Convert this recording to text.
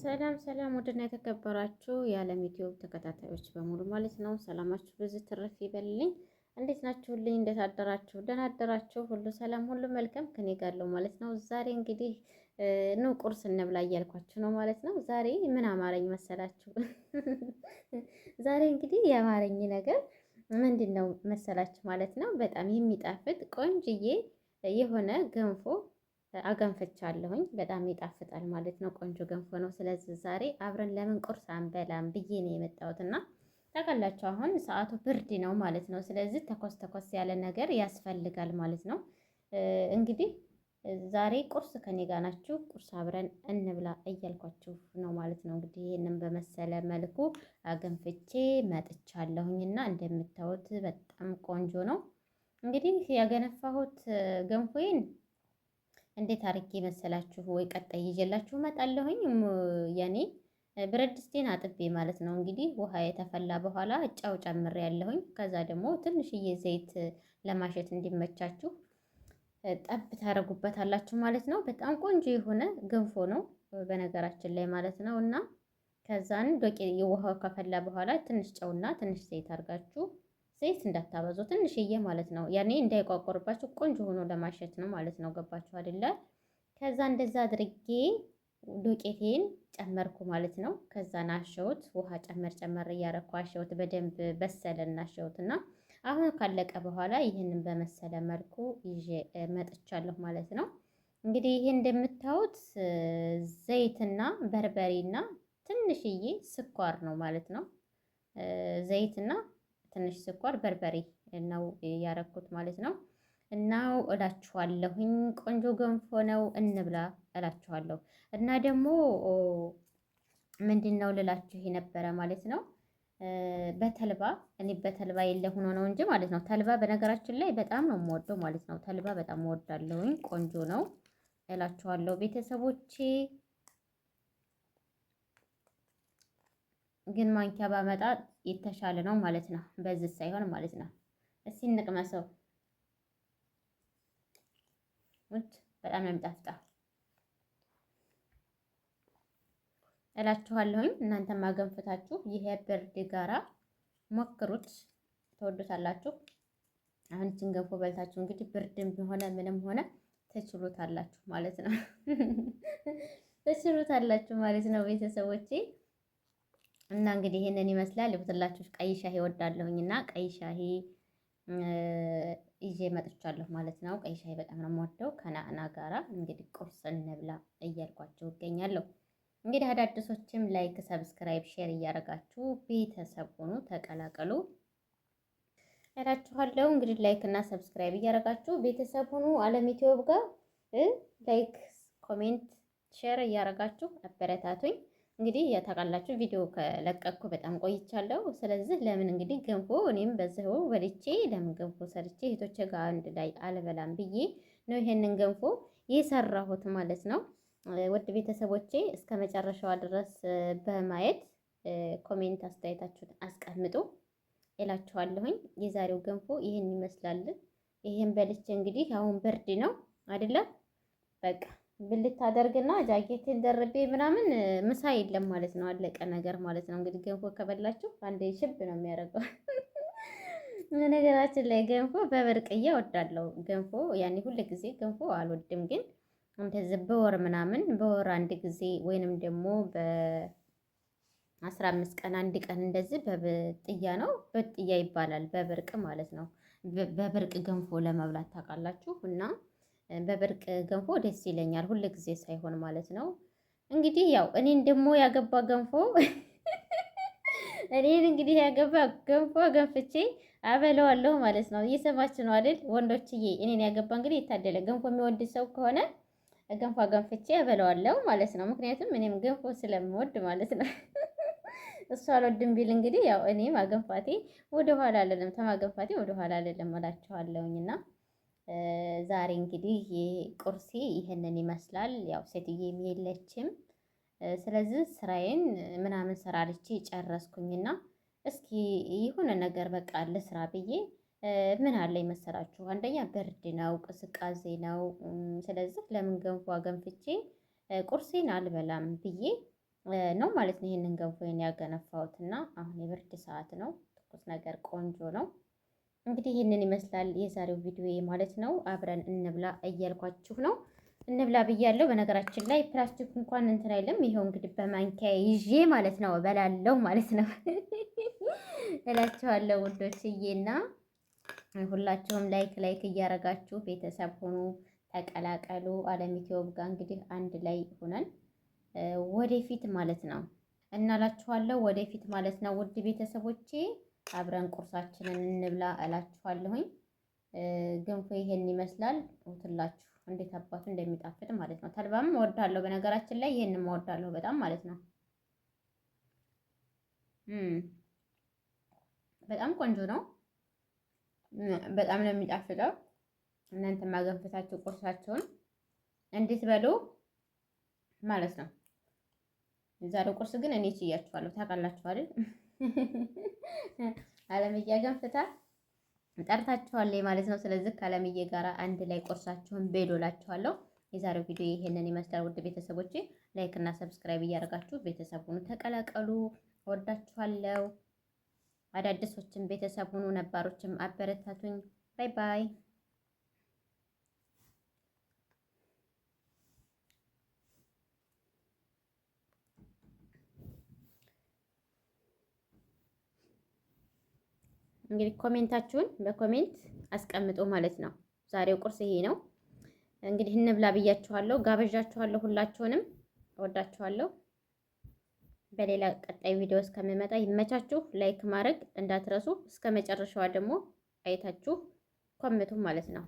ሰላም ሰላም፣ ውድና የተከበራችሁ የዓለም ዩቲዩብ ተከታታዮች በሙሉ ማለት ነው። ሰላማችሁ ብዙ ትርፍ ይበልልኝ። እንዴት ናችሁልኝ? እንዴት አደራችሁ? ደህና አደራችሁ? ሁሉ ሰላም፣ ሁሉ መልካም ከኔ ጋር ነው ማለት ነው። ዛሬ እንግዲህ ኑ ቁርስ እንብላ እያልኳችሁ ነው ማለት ነው። ዛሬ ምን አማረኝ መሰላችሁ? ዛሬ እንግዲህ የአማረኝ ነገር ምንድን ነው መሰላችሁ ማለት ነው። በጣም የሚጣፍጥ ቆንጅዬ የሆነ ገንፎ አገንፍቻለሁኝ። በጣም ይጣፍጣል ማለት ነው። ቆንጆ ገንፎ ነው። ስለዚህ ዛሬ አብረን ለምን ቁርስ አንበላም ብዬ ነው የመጣሁት እና ታውቃላችሁ አሁን ሰዓቱ ብርድ ነው ማለት ነው። ስለዚህ ተኮስ ተኮስ ያለ ነገር ያስፈልጋል ማለት ነው። እንግዲህ ዛሬ ቁርስ ከኔ ጋር ናችሁ፣ ቁርስ አብረን እንብላ እያልኳችሁ ነው ማለት ነው። እንግዲህ ይህንን በመሰለ መልኩ አገንፍቼ መጥቻለሁኝና እንደምታዩት በጣም ቆንጆ ነው። እንግዲህ ያገነፋሁት ገንፎዬን እንዴት አድርጌ መሰላችሁ? ወይ ቀጣይ ይዤላችሁ እመጣለሁኝ። ያኔ ብረት ድስቴን አጥቤ ማለት ነው። እንግዲህ ውሃ የተፈላ በኋላ ጨው ጨምሬ ያለሁኝ። ከዛ ደግሞ ትንሽዬ ዘይት ለማሸት እንዲመቻችሁ ጠብ ታደርጉበታላችሁ ማለት ነው። በጣም ቆንጆ የሆነ ገንፎ ነው በነገራችን ላይ ማለት ነው። እና ከዛን ውሃው ከፈላ በኋላ ትንሽ ጨውና ትንሽ ዘይት አድርጋችሁ ዘይት እንዳታበዙ ትንሽዬ ማለት ነው። ያኔ እንዳይቋቆርባችሁ ቆንጆ ሆኖ ለማሸት ነው ማለት ነው። ገባችሁ አይደለ? ከዛ እንደዛ አድርጌ ዱቄቴን ጨመርኩ ማለት ነው። ከዛ ናሸውት ውሃ ጨመር እያረኩ አሸውት በደንብ በሰለና አሸውትና አሁን ካለቀ በኋላ ይህንን በመሰለ መልኩ ይዤ መጥቻለሁ ማለት ነው። እንግዲህ ይሄ እንደምታዩት ዘይትና በርበሬና ትንሽዬ ስኳር ነው ማለት ነው። ዘይትና ትንሽ ስኳር በርበሬ ነው ያረኩት ማለት ነው። እናው እላችኋለሁኝ ቆንጆ ገንፎ ነው እንብላ እላችኋለሁ። እና ደግሞ ምንድነው ልላችሁ የነበረ ማለት ነው በተልባ እኔ በተልባ የለ ሆኖ ነው እንጂ ማለት ነው። ተልባ በነገራችን ላይ በጣም ነው የምወደው ማለት ነው። ተልባ በጣም እወዳለሁኝ። ቆንጆ ነው እላችኋለሁ ቤተሰቦቼ። ግን ማንኪያ ባመጣ የተሻለ ነው ማለት ነው። በዚህ ሳይሆን ማለት ነው። እስኪ እንቅመሰው። በጣም ነው የሚጣፍጠው እላችኋለሁኝ። እናንተም አገንፍታችሁ ይሄ ብርድ ጋራ ሞክሩት፣ ተወዱታላችሁ። አሁን እችን ገንፎ በልታችሁ እንግዲህ ብርድም ሆነ ምንም ሆነ ትችሉታላችሁ ማለት ነው። ትችሉታላችሁ ማለት ነው ቤተሰቦቼ። እና እንግዲህ ይሄንን ይመስላል። ይብትላችሁ ቀይ ሻሂ እወዳለሁኝ እና ቀይ ሻሂ ይዤ መጥቻለሁ ማለት ነው። ቀይ ሻሂ በጣም ነው የምወደው ከናዕና ጋራ። እንግዲህ ቁርስ እንብላ እያልኳችሁ እገኛለሁ። እንግዲህ አዳዲሶችም ላይክ፣ ሰብስክራይብ፣ ሼር እያደረጋችሁ ቤተሰብ ሆኑ ተቀላቀሉ እላችኋለሁ። እንግዲህ ላይክ እና ሰብስክራይብ እያደረጋችሁ ቤተሰብ ሆኑ። ዓለም ዩቲዩብ ጋር ላይክ፣ ኮሜንት፣ ሼር እያደረጋችሁ አበረታቱኝ። እንግዲህ ያታውቃላችሁ ቪዲዮ ከለቀቅኩ በጣም ቆይቻለሁ። ስለዚህ ለምን እንግዲህ ገንፎ እኔም በዚሁ በልቼ ለምን ገንፎ ሰርቼ እህቶቼ ጋር አንድ ላይ አልበላም ብዬ ነው ይሄንን ገንፎ የሰራሁት ማለት ነው። ውድ ቤተሰቦቼ እስከ መጨረሻዋ ድረስ በማየት ኮሜንት አስተያየታችሁን አስቀምጡ እላችኋለሁኝ። የዛሬው ገንፎ ይሄን ይመስላል። ይሄን በልቼ እንግዲህ አሁን ብርድ ነው አይደለም በቃ ብልት አደርግና ጃኬቴን ደርቤ ምናምን ምሳ የለም ማለት ነው። አለቀ ነገር ማለት ነው። እንግዲህ ገንፎ ከበላችሁ አንዴ ሽብ ነው የሚያደርገው። ነገራችን ላይ ገንፎ በብርቅዬ እወዳለሁ። ገንፎ ያኔ ሁሉ ጊዜ ገንፎ አልወድም፣ ግን እንደዚህ በወር ምናምን በወር አንድ ጊዜ ወይንም ደግሞ በ15 ቀን አንድ ቀን እንደዚህ በብጥያ ነው በጥያ ይባላል በብርቅ ማለት ነው። በብርቅ ገንፎ ለመብላት ታውቃላችሁ እና በብርቅ ገንፎ ደስ ይለኛል፣ ሁሉ ጊዜ ሳይሆን ማለት ነው። እንግዲህ ያው እኔን ደግሞ ያገባ ገንፎ እኔን እንግዲህ ያገባ ገንፎ ገንፍቼ አበለዋለሁ ማለት ነው። እየሰማችሁ ነው አይደል ወንዶችዬ? እኔን ያገባ እንግዲህ የታደለ ገንፎ የሚወድ ሰው ከሆነ ገንፎ ገንፍቼ አበለዋለሁ ማለት ነው። ምክንያቱም እኔም ገንፎ ስለምወድ ማለት ነው። እሱ አልወድም ቢል እንግዲህ ያው እኔም አገንፋቴ ወደኋላ አልልም፣ ተማገንፋቴ ወደኋላ አልልም እላችኋለሁኝና ዛሬ እንግዲህ ቁርሴ ይሄንን ይመስላል። ያው ሴትዬም የለችም። ስለዚህ ስራዬን ምናምን ሰራርቼ ጨረስኩኝና እስኪ የሆነ ነገር በቃ ለስራ ብዬ ምን አለ መሰላችሁ፣ አንደኛ ብርድ ነው፣ ቅዝቃዜ ነው። ስለዚህ ለምን ገንፎ አገንፍቼ ቁርሴን አልበላም ብዬ ነው ማለት ነው። ይሄንን ገንፎዬን ያገነፋሁት እና አሁን የብርድ ሰዓት ነው። ትኩስ ነገር ቆንጆ ነው። እንግዲህ ይህንን ይመስላል የዛሬው ቪዲዮ ማለት ነው። አብረን እንብላ እያልኳችሁ ነው። እንብላ ብያለሁ። በነገራችን ላይ ፕላስቲክ እንኳን እንትን አይልም። ይኸው እንግዲህ በማንኪያ ይዤ ማለት ነው እበላለሁ ማለት ነው እላችኋለሁ ውዶችዬና ሁላችሁም ላይክ እያረጋችሁ ቤተሰብ ሆኑ፣ ተቀላቀሉ። አለም ኢትዮብ ጋር እንግዲህ አንድ ላይ ሆነን ወደፊት ማለት ነው እናላችኋለሁ። ወደፊት ማለት ነው ውድ ቤተሰቦቼ አብረን ቁርሳችንን እንብላ እላችኋለሁኝ። ገንፎ ይሄን ይመስላል። ወትላችሁ እንዴት አባቱ እንደሚጣፍጥ ማለት ነው። ተልባም እወዳለሁ በነገራችን ላይ ይሄንም እወዳለሁ በጣም ማለት ነው። በጣም ቆንጆ ነው። በጣም ነው የሚጣፍጠው። እናንተ ማገንፈታችሁ ቁርሳችሁን እንዴት በሉ ማለት ነው። የዛሬው ቁርስ ግን እኔ ችያችኋለሁ። ታውቃላችሁ አይደል? አለምዬ ገንፍታ ጠርታችኋለሁ ማለት ነው። ስለዚህ ከአለምዬ ጋራ አንድ ላይ ቁርሳችሁን በሉ እላችኋለሁ። የዛሬው ቪዲዮ ይሄንን ይመስላል። ውድ ቤተሰቦቼ ላይክ እና ሰብስክራይብ እያደረጋችሁ ቤተሰቡን ተቀላቀሉ። ወዳችኋለሁ። አዳዲሶችን ቤተሰብ ሁኑ፣ ነባሮችም አበረታቱኝ። ባይ ባይ። እንግዲህ ኮሜንታችሁን በኮሜንት አስቀምጡ ማለት ነው። ዛሬው ቁርስ ይሄ ነው። እንግዲህ እንብላ ብያችኋለሁ፣ ጋበዣችኋለሁ። ሁላችሁንም እወዳችኋለሁ። በሌላ ቀጣይ ቪዲዮ እስከምመጣ ይመቻችሁ። ላይክ ማድረግ እንዳትረሱ። እስከ መጨረሻዋ ደግሞ አይታችሁ ኮሜንቱ ማለት ነው።